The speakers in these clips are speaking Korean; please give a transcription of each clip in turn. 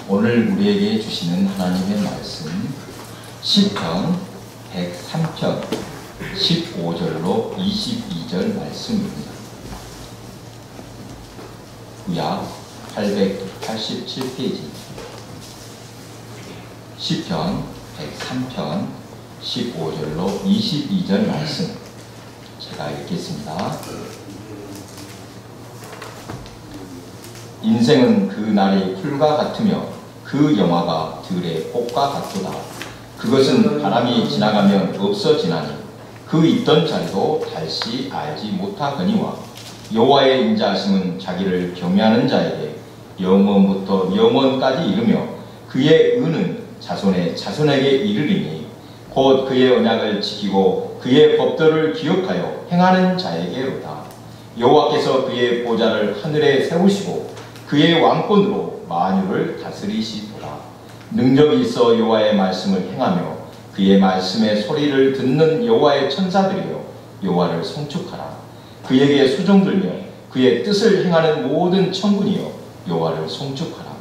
오늘 우리에게 주시는 하나님의 말씀 시편 103편 15절로 22절 말씀입니다. 구약 887페이지 시편 103편 15절로 22절 말씀 제가 읽겠습니다. 인생은 그 날이 풀과 같으며 그 영화가 들의 꽃과 같도다. 그것은 바람이 지나가면 없어지나니 그 있던 자리도 다시 알지 못하거니와 여호와의 인자하심은 자기를 경외하는 자에게 영원부터 영원까지 이르며 그의 의는 자손의 자손에게 이르리니 곧 그의 언약을 지키고 그의 법도를 기억하여 행하는 자에게로다. 여호와께서 그의 보좌를 하늘에 세우시고 그의 왕권으로 만유를 다스리시도다. 능력이 있어 여호와의 말씀을 행하며 그의 말씀의 소리를 듣는 여호와의 천사들이여 여호와를 송축하라. 그에게 수종들며 그의 뜻을 행하는 모든 천군이여 여호와를 송축하라.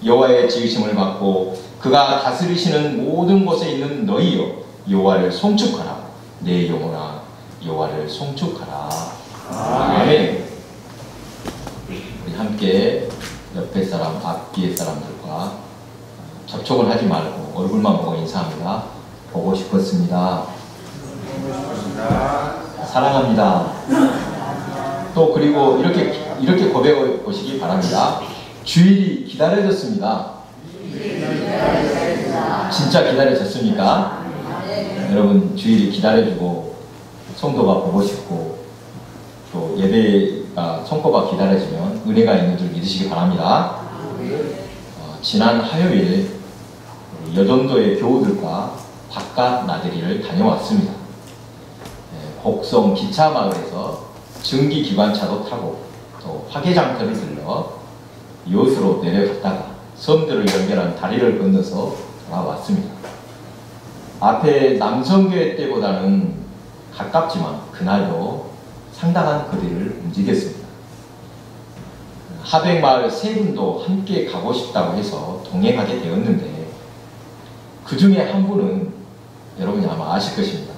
여호와의 지으심을 받고 그가 다스리시는 모든 곳에 있는 너희여 여호와를 송축하라. 내 영혼아 여호와를 송축하라. 아멘. 우리 함께 옆에 사람, 앞뒤에 사람들과 접촉을 하지 말고 얼굴만 보고 인사합니다. 보고 싶었습니다. 사랑합니다. 또 그리고 이렇게 고백해 보시기 바랍니다. 주일이 기다려졌습니다. 진짜 기다려졌습니까? 여러분 주일이 기다려주고 성도가 보고 싶고 또 예배가 손꼽아 기다려지면 은혜가 있는 줄 믿으시기 바랍니다. 지난 화요일 여전도의 교우들과 바깥 나들이를 다녀왔습니다. 곡성 기차마을에서 증기기관차도 타고 또 화개장터를 들러 요수로 내려갔다가 섬들을 연결한 다리를 건너서 돌아왔습니다. 앞에 남성교회 때보다는 가깝지만 그날도 상당한 거리를 움직였습니다. 하백마을 세 분도 함께 가고 싶다고 해서 동행하게 되었는데 그 중에 한 분은 여러분이 아마 아실 것입니다.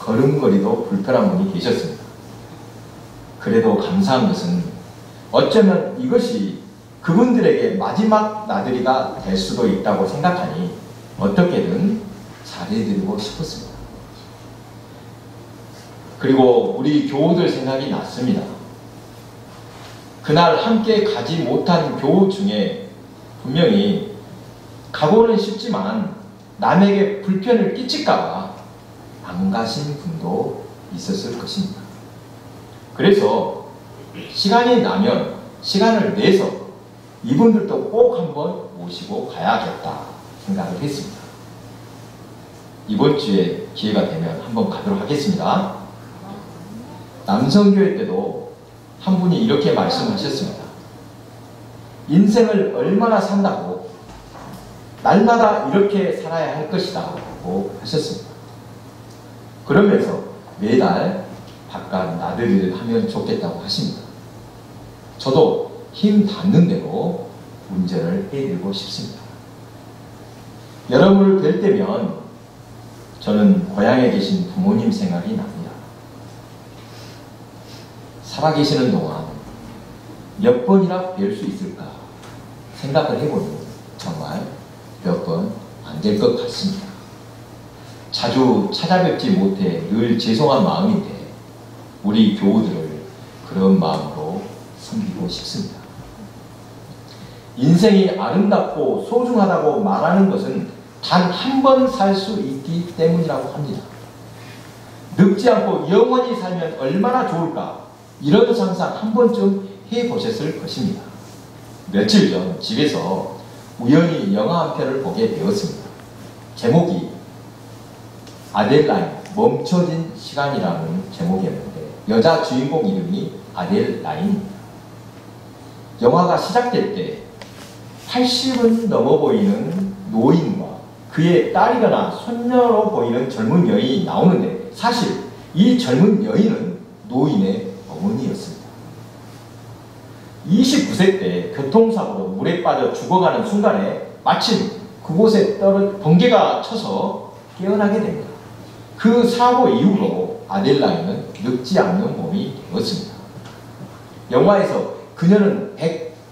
걸음걸이도 불편한 분이 계셨습니다. 그래도 감사한 것은 어쩌면 이것이 그분들에게 마지막 나들이가 될 수도 있다고 생각하니 어떻게든 잘해드리고 싶었습니다. 그리고 우리 교우들 생각이 났습니다. 그날 함께 가지 못한 교우 중에 분명히 가고는 싶지만 남에게 불편을 끼칠까봐 안 가신 분도 있었을 것입니다. 그래서 시간이 나면 시간을 내서 이분들도 꼭 한번 모시고 가야겠다 생각을 했습니다. 이번 주에 기회가 되면 한번 가도록 하겠습니다. 남성교회 때도 한 분이 이렇게 말씀하셨습니다. 인생을 얼마나 산다고 날마다 이렇게 살아야 할 것이다 라고 하셨습니다. 그러면서 매달 바깥 나들이를 하면 좋겠다고 하십니다. 저도 힘 닿는 대로 운전을 해드리고 싶습니다. 여러분을 뵐 때면 저는 고향에 계신 부모님 생각이 납니다. 살아계시는 동안 몇 번이나 뵐 수 있을까 생각을 해보니 정말 몇 번 안 될 것 같습니다. 자주 찾아뵙지 못해 늘 죄송한 마음인데 우리 교우들을 그런 마음으로 섬기고 싶습니다. 인생이 아름답고 소중하다고 말하는 것은 단 한 번 살 수 있기 때문이라고 합니다. 늙지 않고 영원히 살면 얼마나 좋을까 이런 상상 한 번쯤 해보셨을 것입니다. 며칠 전 집에서 우연히 영화 한 편을 보게 되었습니다. 제목이 아델라인 멈춰진 시간이라는 제목이었는데 여자 주인공 이름이 아델라인입니다. 영화가 시작될 때 80은 넘어 보이는 노인과 그의 딸이거나 손녀로 보이는 젊은 여인이 나오는데 사실 이 젊은 여인은 노인의 어머니였습니다. 이 29세 때 교통사고로 물에 빠져 죽어가는 순간에 마침 그곳에 번개가 쳐서 깨어나게 됩니다. 그 사고 이후로 아델라인은 늙지 않는 몸이 되었습니다. 영화에서 그녀는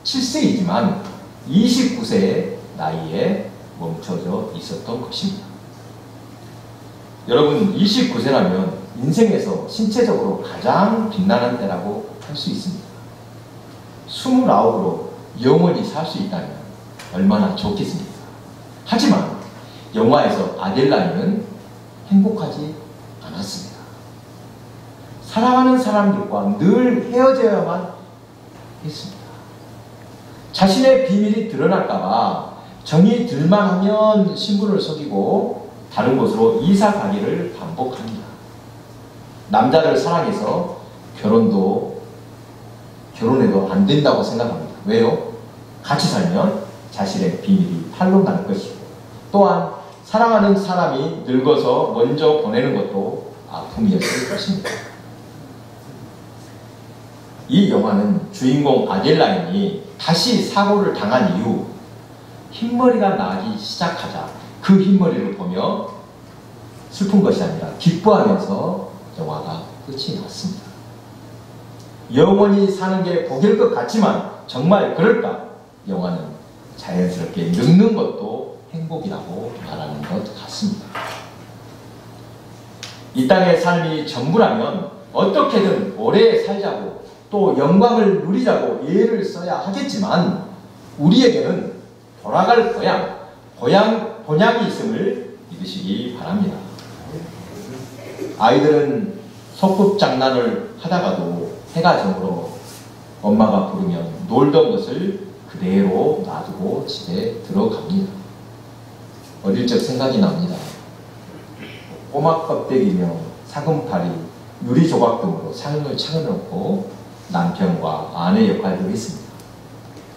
107세이지만 29세의 나이에 멈춰져 있었던 것입니다. 여러분, 29세라면 인생에서 신체적으로 가장 빛나는 때라고 할 수 있습니다. 29으로 영원히 살 수 있다면 얼마나 좋겠습니까? 하지만 영화에서 아델라인은 행복하지 않았습니다. 사랑하는 사람들과 늘 헤어져야만 했습니다. 자신의 비밀이 드러날까봐 정이 들만하면 신부를 속이고 다른 곳으로 이사 가기를 반복합니다. 남자를 사랑해서 결혼해도 안 된다고 생각합니다. 왜요? 같이 살면 자신의 비밀이 탄로 날 것이고, 또한 사랑하는 사람이 늙어서 먼저 보내는 것도 아픔이었을 것입니다. 이 영화는 주인공 아델라인이 다시 사고를 당한 이후 흰머리가 나기 시작하자 그 흰머리를 보며 슬픈 것이 아니라 기뻐하면서 영화가 끝이 났습니다. 영원히 사는 게 복일 것 같지만 정말 그럴까? 영화는 자연스럽게 늙는 것도 행복이라고 말하는 것 같습니다. 이 땅의 삶이 전부라면 어떻게든 오래 살자고 또 영광을 누리자고 예를 써야 하겠지만 우리에게는 돌아갈 본향이 있음을 믿으시기 바랍니다. 아이들은 소꿉장난을 하다가도 해가 저물어 엄마가 부르면 놀던 것을 그대로 놔두고 집에 들어갑니다. 어릴 적 생각이 납니다. 꼬막 껍데기며 사금팔이, 유리 조각 등으로 삶을 차려놓고 남편과 아내 역할도 했습니다.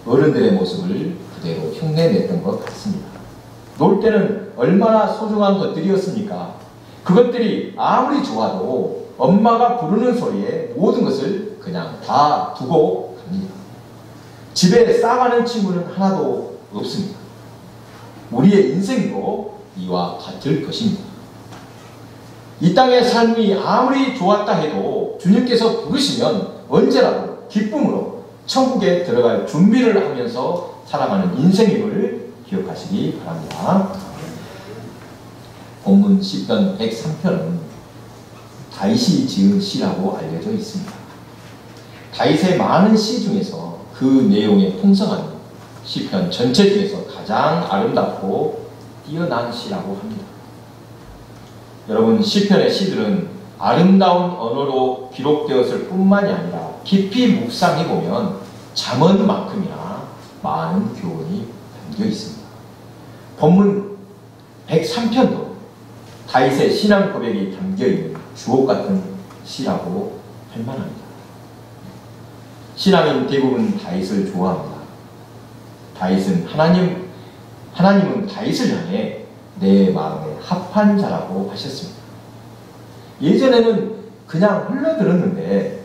어른들의 모습을 그대로 흉내냈던 것 같습니다. 놀 때는 얼마나 소중한 것들이었습니까? 그것들이 아무리 좋아도 엄마가 부르는 소리에 모든 것을 그냥 다 두고 갑니다. 집에 싸가는 친구는 하나도 없습니다. 우리의 인생도 이와 같을 것입니다. 이 땅의 삶이 아무리 좋았다 해도 주님께서 부르시면 언제라도 기쁨으로 천국에 들어갈 준비를 하면서 살아가는 인생임을 기억하시기 바랍니다. 본문 시편 103편은 다윗이 지은 시라고 알려져 있습니다. 다윗의 많은 시 중에서 그 내용의 풍성한 시편 전체 중에서 가장 아름답고 뛰어난 시라고 합니다. 여러분, 시편의 시들은 아름다운 언어로 기록되었을 뿐만이 아니라 깊이 묵상해보면 잠언만큼이나 많은 교훈이 담겨 있습니다. 본문 103편도 다윗의 신앙 고백이 담겨있는 주옥같은 시라고 할 만합니다. 신앙인 대부분 다윗을 좋아합니다. 하나님은 다윗을 향해 내 마음에 합한 자라고 하셨습니다. 예전에는 그냥 흘러들었는데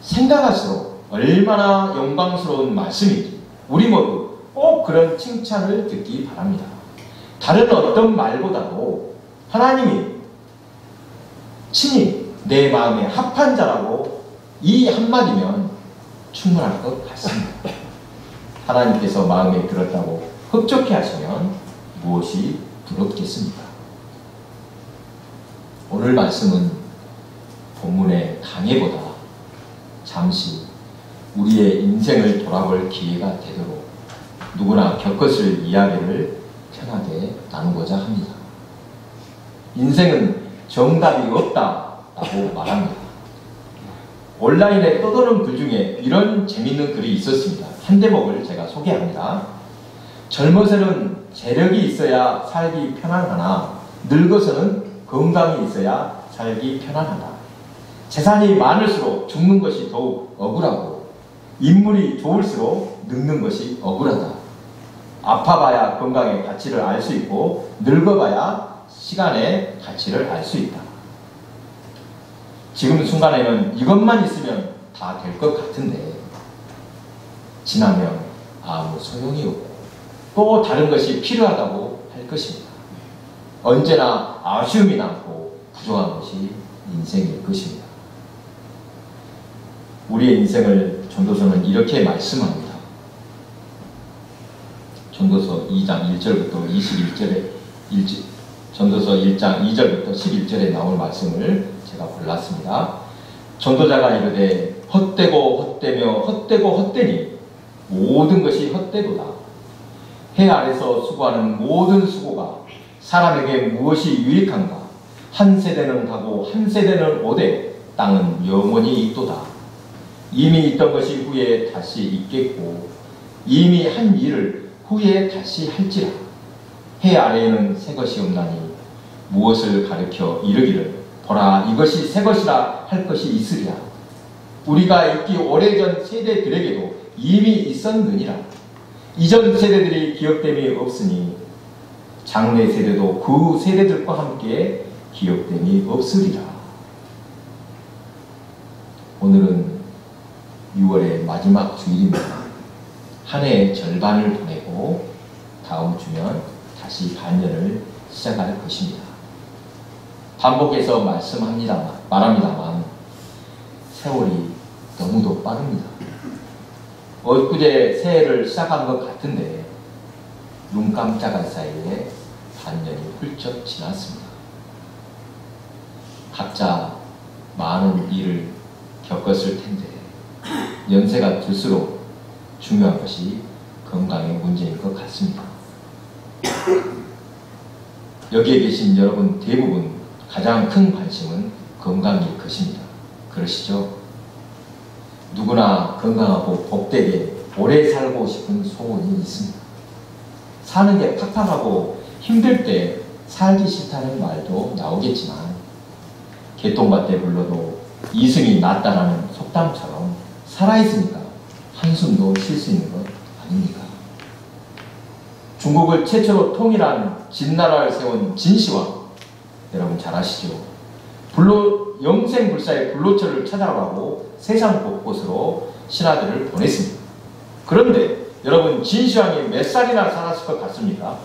생각할수록 얼마나 영광스러운 말씀인지 우리 모두 꼭 그런 칭찬을 듣기 바랍니다. 다른 어떤 말보다도 하나님이 친히 내 마음에 합한 자라고 이 한마디면 충분할 것 같습니다. 하나님께서 마음에 들었다고 흡족해 하시면 무엇이 부럽겠습니까? 오늘 말씀은 본문의 강해보다 잠시 우리의 인생을 돌아볼 기회가 되도록 누구나 겪었을 이야기를 편하게 나누고자 합니다. 인생은 정답이 없다라고 말합니다. 온라인에 떠도는 글 중에 이런 재밌는 글이 있었습니다. 한 대목을 제가 소개합니다. 젊어서는 재력이 있어야 살기 편안하나 늙어서는 건강이 있어야 살기 편안하다. 재산이 많을수록 죽는 것이 더욱 억울하고 인물이 좋을수록 늙는 것이 억울하다. 아파봐야 건강의 가치를 알 수 있고 늙어봐야 시간의 가치를 알 수 있다. 지금 순간에는 이것만 있으면 다 될 것 같은데 지나면 아무 소용이 없고 또 다른 것이 필요하다고 할 것입니다. 언제나 아쉬움이 남고 부족한 것이 인생일 것입니다. 우리의 인생을 전도서는 이렇게 말씀합니다. 전도서 2장 1절부터 21절에 전도서 1장 2절부터 11절에 나올 말씀을 제가 골랐습니다. 전도자가 이르되 헛되고 헛되며 헛되고 헛되니 모든 것이 헛되도다. 해 아래서 수고하는 모든 수고가 사람에게 무엇이 유익한가? 한 세대는 가고 한 세대는 오되 땅은 영원히 있도다. 이미 있던 것이 후에 다시 있겠고 이미 한 일을 후에 다시 할지라. 해 아래에는 새 것이 없나니 무엇을 가르쳐 이르기를 보라 이것이 새 것이라 할 것이 있으리라. 우리가 있기 오래전 세대들에게도 이미 있었느니라. 이전 세대들이 기억됨이 없으니 장래 세대도 그 세대들과 함께 기억됨이 없으리라. 오늘은 6월의 마지막 주일입니다. 한 해의 절반을 보내고 다음 주면 다시 반년을 시작할 것입니다. 반복해서 말합니다만 세월이 너무도 빠릅니다. 엊그제 새해를 시작한 것 같은데 눈 깜짝할 사이에 반년이 훌쩍 지났습니다. 각자 많은 일을 겪었을 텐데 연세가 들수록 중요한 것이 건강의 문제인 것 같습니다. 여기에 계신 여러분 대부분 가장 큰 관심은 건강일 것입니다. 그러시죠? 누구나 건강하고 복되게 오래 살고 싶은 소원이 있습니다. 사는 게 팍팍하고 힘들 때 살기 싫다는 말도 나오겠지만 개똥밭에 불러도 이승이 낫다라는 속담처럼 살아있으니까 한숨도 쉴 수 있는 것 아닙니까? 중국을 최초로 통일한 진나라를 세운 진시황, 여러분 잘 아시죠? 영생불사의 불로초를 찾아가고 세상 곳곳으로 신하들을 보냈습니다. 그런데 여러분 진시황이 몇 살이나 살았을 것 같습니까?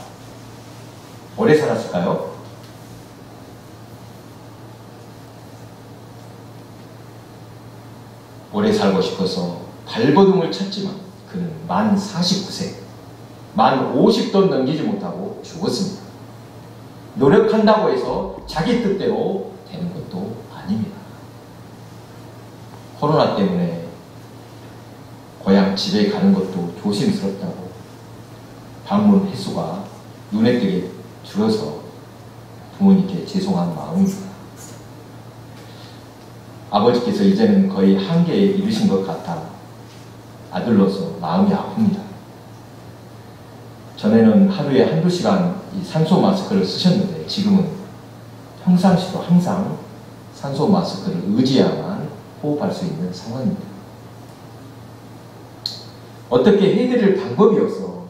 오래 살았을까요? 오래 살고 싶어서 발버둥을 쳤지만 그는 만 49세, 만 50도 넘기지 못하고 죽었습니다. 노력한다고 해서 자기 뜻대로 되는 것도 아닙니다. 코로나 때문에 고향 집에 가는 것도 조심스럽다고 방문 횟수가 눈에 띄게 줄어서 부모님께 죄송한 마음입니다. 아버지께서 이제는 거의 한계에 이르신 것 같아 아들로서 마음이 아픕니다. 전에는 하루에 한두 시간 이 산소 마스크를 쓰셨는데 지금은 평상시도 항상 산소 마스크를 의지해야만 호흡할 수 있는 상황입니다. 어떻게 해드릴 방법이 없어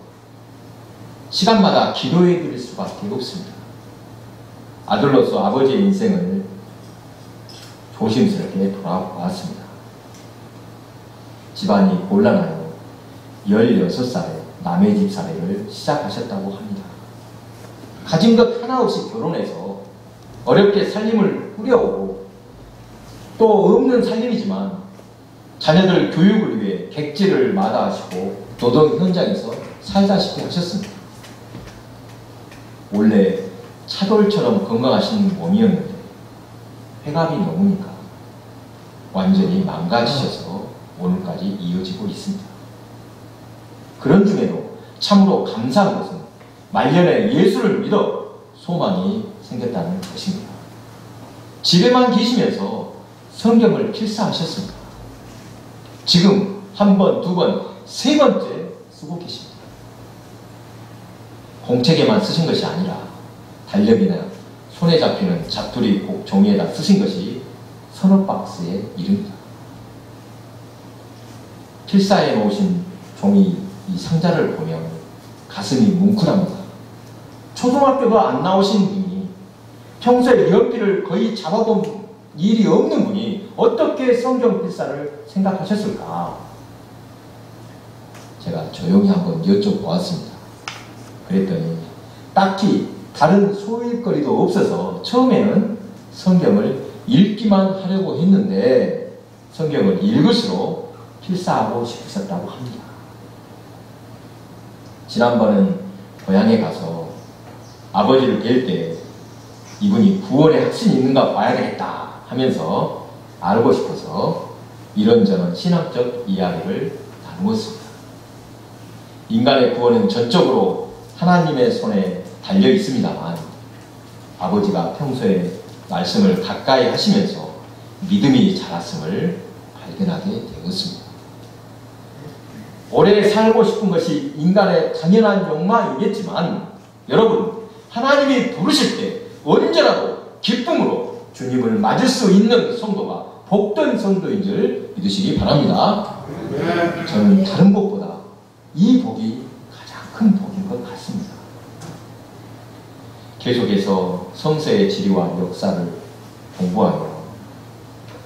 시간마다 기도해드릴 수밖에 없습니다. 아들로서 아버지의 인생을 조심스럽게 돌아보았습니다. 집안이 곤란하여 16살에 남의 집 사례를 시작하셨다고 합니다. 가진 것 하나 없이 결혼해서 어렵게 살림을 꾸려오고 또 없는 살림이지만 자녀들 교육을 위해 객지를 마다하시고 노동 현장에서 살다시피 하셨습니다. 원래 차돌처럼 건강하신 몸이었는데 회갑이 넘으니까 완전히 망가지셔서 오늘까지 이어지고 있습니다. 그런 중에도 참으로 감사한 것은 말년에 예수를 믿어 소망이 생겼다는 것입니다. 집에만 계시면서 성경을 필사하셨습니다. 지금 한 번, 두 번, 세 번째 쓰고 계십니다. 공책에만 쓰신 것이 아니라 달력이나 손에 잡히는 잡두리 종이에다 쓰신 것이 서너 박스에 이릅니다. 필사해 놓으신 종이 이 상자를 보면 가슴이 뭉클합니다. 초등학교도 안 나오신 분이 평소에 연필을 거의 잡아본 일이 없는 분이 어떻게 성경 필사를 생각하셨을까? 제가 조용히 한번 여쭤보았습니다. 그랬더니 딱히 다른 소일거리도 없어서 처음에는 성경을 읽기만 하려고 했는데 성경을 읽을수록 필사하고 싶으셨다고 합니다. 지난번은 고향에 가서 아버지를 뵐 때 이분이 구원의 확신이 있는가 봐야 되겠다 하면서 알고 싶어서 이런저런 신학적 이야기를 나누었습니다. 인간의 구원은 전적으로 하나님의 손에 달려 있습니다만 아버지가 평소에 말씀을 가까이 하시면서 믿음이 자랐음을 발견하게 되었습니다. 오래 살고 싶은 것이 인간의 당연한 욕망이겠지만 여러분, 하나님이 부르실 때 언제라도 기쁨으로 주님을 맞을 수 있는 성도가 복된 성도인 줄 믿으시기 바랍니다. 저는 다른 복보다 이 복이 가장 큰 복인 것 같습니다. 계속해서 성서의 지리와 역사를 공부하며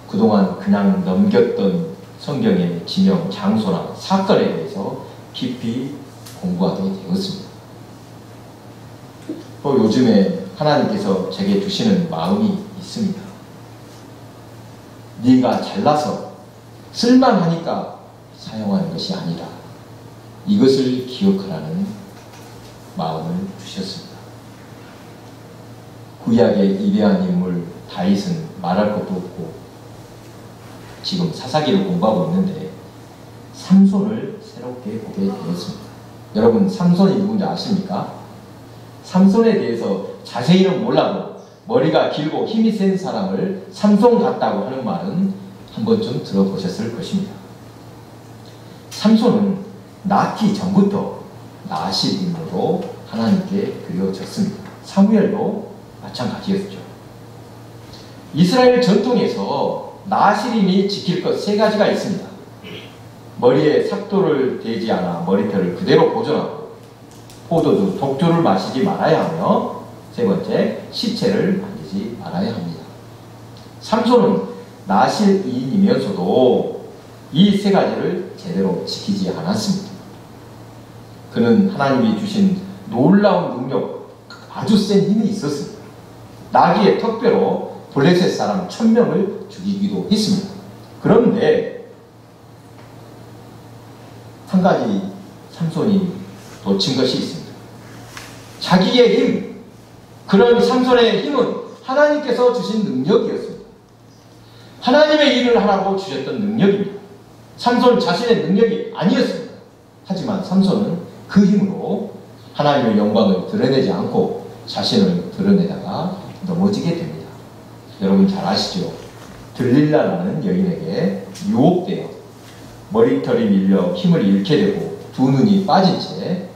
그동안 그냥 넘겼던 성경의 지명, 장소나 사건에 대해서 깊이 공부하게 되었습니다. 또 요즘에 하나님께서 제게 주시는 마음이 있습니다. 네가 잘나서 쓸만하니까 사용하는 것이 아니라 이것을 기억하라는 마음을 주셨습니다. 구약의 위대한 인물 다윗은 말할 것도 없고 지금 사사기를 공부하고 있는데 삼손을 새롭게 보게 되었습니다. 여러분, 삼손이 누군지 아십니까? 삼손에 대해서 자세히는 몰라도 머리가 길고 힘이 센 사람을 삼손 같다고 하는 말은 한 번쯤 들어보셨을 것입니다. 삼손은 낳기 전부터 나실인으로 하나님께 그려졌습니다. 사무엘도 마찬가지였죠. 이스라엘 전통에서 나실인이 지킬 것 세 가지가 있습니다. 머리에 삭도를 대지 않아 머리털을 그대로 보존하고 포도주, 독주를 마시지 말아야 하며 세 번째, 시체를 만지지 말아야 합니다. 삼손은 나실인이면서도 이 세 가지를 제대로 지키지 않았습니다. 그는 하나님이 주신 놀라운 능력, 아주 센 힘이 있었습니다. 나귀의 턱뼈로 블레셋 사람 1000명을 죽이기도 했습니다. 그런데 한 가지 삼손이 놓친 것이 있습니다. 자기의 힘, 그런 삼손의 힘은 하나님께서 주신 능력이었습니다. 하나님의 일을 하라고 주셨던 능력입니다. 삼손 자신의 능력이 아니었습니다. 하지만 삼손은 그 힘으로 하나님의 영광을 드러내지 않고 자신을 드러내다가 넘어지게 됩니다. 여러분 잘 아시죠? 들릴라라는 여인에게 유혹되어 머리털이 밀려 힘을 잃게 되고 두 눈이 빠진 채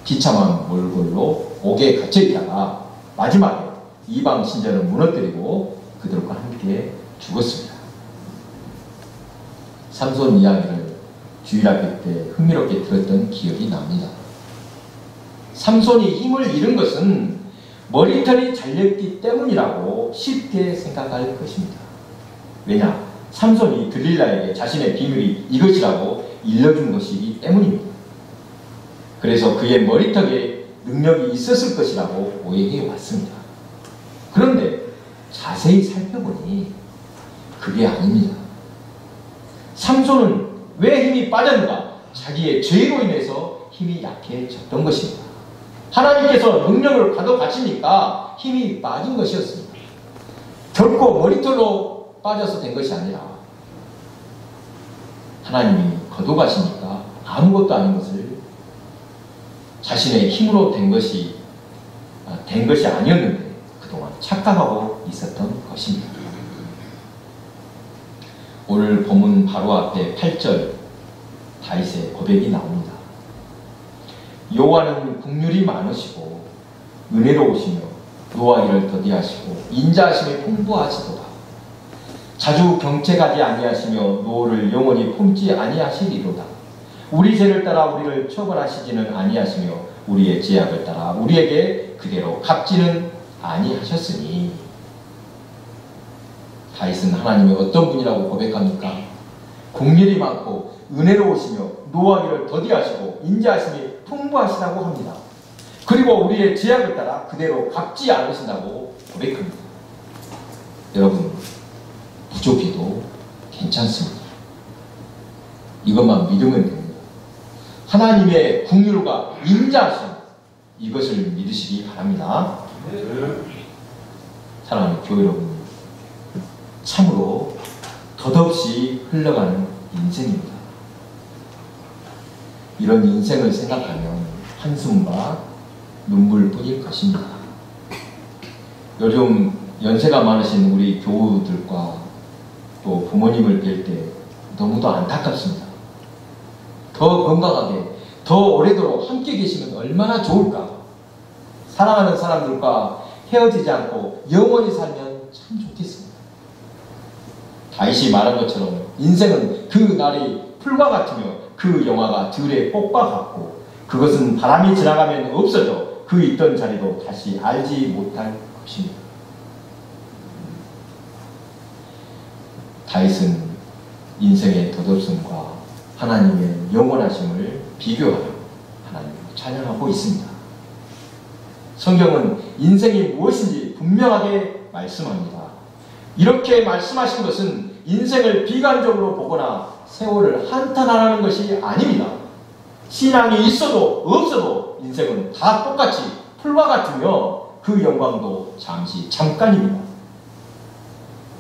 비참한 몰골로 옥에 갇혀있다가 마지막에 이방 신전을 무너뜨리고 그들과 함께 죽었습니다. 삼손 이야기를 주일학교 때 흥미롭게 들었던 기억이 납니다. 삼손이 힘을 잃은 것은 머리털이 잘렸기 때문이라고 쉽게 생각할 것입니다. 왜냐? 삼손이 들릴라에게 자신의 비밀이 이것이라고 일러준 것이기 때문입니다. 그래서 그의 머리털에 능력이 있었을 것이라고 오해해 왔습니다. 그런데 자세히 살펴보니 그게 아닙니다. 삼손은 왜 힘이 빠졌는가? 자기의 죄로 인해서 힘이 약해졌던 것입니다. 하나님께서 능력을 가져가시니까 힘이 빠진 것이었습니다. 결코 머리털로 빠져서 된 것이 아니라 하나님이 거둬가시니까 아무것도 아닌 것을 자신의 힘으로 된 것이 아니었는데 그동안 착각하고 있었던 것입니다. 오늘 본문 바로 앞에 8절 다윗의 고백이 나옵니다. 여호와는 긍휼이 많으시고 은혜로우시며 노하기를 더디하시고 인자하심이 풍부하시도다. 자주 경책하지 아니하시며 노를 영원히 품지 아니하시리로다. 우리 죄를 따라 우리를 처벌하시지는 아니하시며 우리의 죄악을 따라 우리에게 그대로 갚지는 아니하셨으니. 다윗은 하나님이 어떤 분이라고 고백합니까? 긍휼이 많고 은혜로우시며 노하기를 더디하시고 인자하심이 풍부하시다고 합니다. 그리고 우리의 제약을 따라 그대로 갚지 않으신다고 고백합니다. 여러분, 부족해도 괜찮습니다. 이것만 믿으면 됩니다. 하나님의 긍휼과 인자하심, 이것을 믿으시기 바랍니다. 사랑하는 교회 여러분, 참으로 덧없이 흘러가는 인생입니다. 이런 인생을 생각하면 한숨과 눈물뿐일 것입니다. 요즘 연세가 많으신 우리 교우들과 또 부모님을 뵐 때 너무도 안타깝습니다. 더 건강하게, 더 오래도록 함께 계시면 얼마나 좋을까. 사랑하는 사람들과 헤어지지 않고 영원히 살면 참 좋겠습니다. 다윗이 말한 것처럼 인생은 그 날이 풀과 같으며 그 영화가 들의 꽃과 같고 그것은 바람이 지나가면 없어져 그 있던 자리도 다시 알지 못할 것입니다. 다윗은 인생의 덧없음과 하나님의 영원하심을 비교하여 하나님을 찬양하고 있습니다. 성경은 인생이 무엇인지 분명하게 말씀합니다. 이렇게 말씀하신 것은 인생을 비관적으로 보거나 세월을 한탄하라는 것이 아닙니다. 신앙이 있어도 없어도 인생은 다 똑같이 풀과 같으며 그 영광도 잠깐입니다.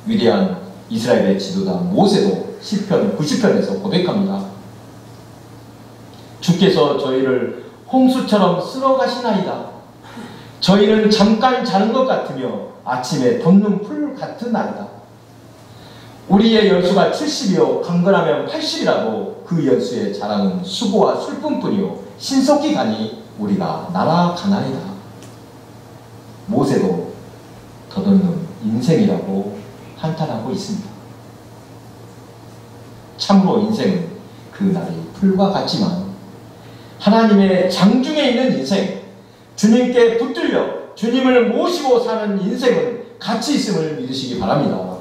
위대한 이스라엘의 지도자 모세도 시편 90편에서 고백합니다. 주께서 저희를 홍수처럼 쓸어가시나이다. 저희는 잠깐 자는 것 같으며 아침에 돋는 풀 같은 날이다. 우리의 연수가 70이요 강건하면 80이라도 그 연수의 자랑은 수고와 슬픔뿐이요 신속히 가니 우리가 날아가나이다. 모세도 덧없는 인생이라고 한탄하고 있습니다. 참으로 인생은 그 날이 풀과 같지만 하나님의 장중에 있는 인생, 주님께 붙들려 주님을 모시고 사는 인생은 가치 있음을 믿으시기 바랍니다.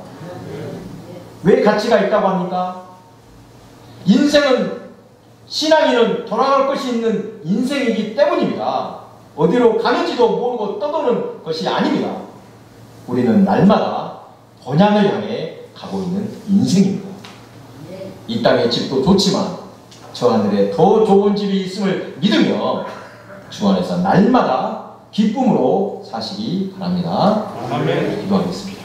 왜 가치가 있다고 합니까? 인생은, 신앙인은 돌아갈 것이 있는 인생이기 때문입니다. 어디로 가는지도 모르고 떠도는 것이 아닙니다. 우리는 날마다 본향을 향해 가고 있는 인생입니다. 이 땅의 집도 좋지만 저 하늘에 더 좋은 집이 있음을 믿으며 주 안에서 날마다 기쁨으로 사시기 바랍니다. 아멘. 기도하겠습니다.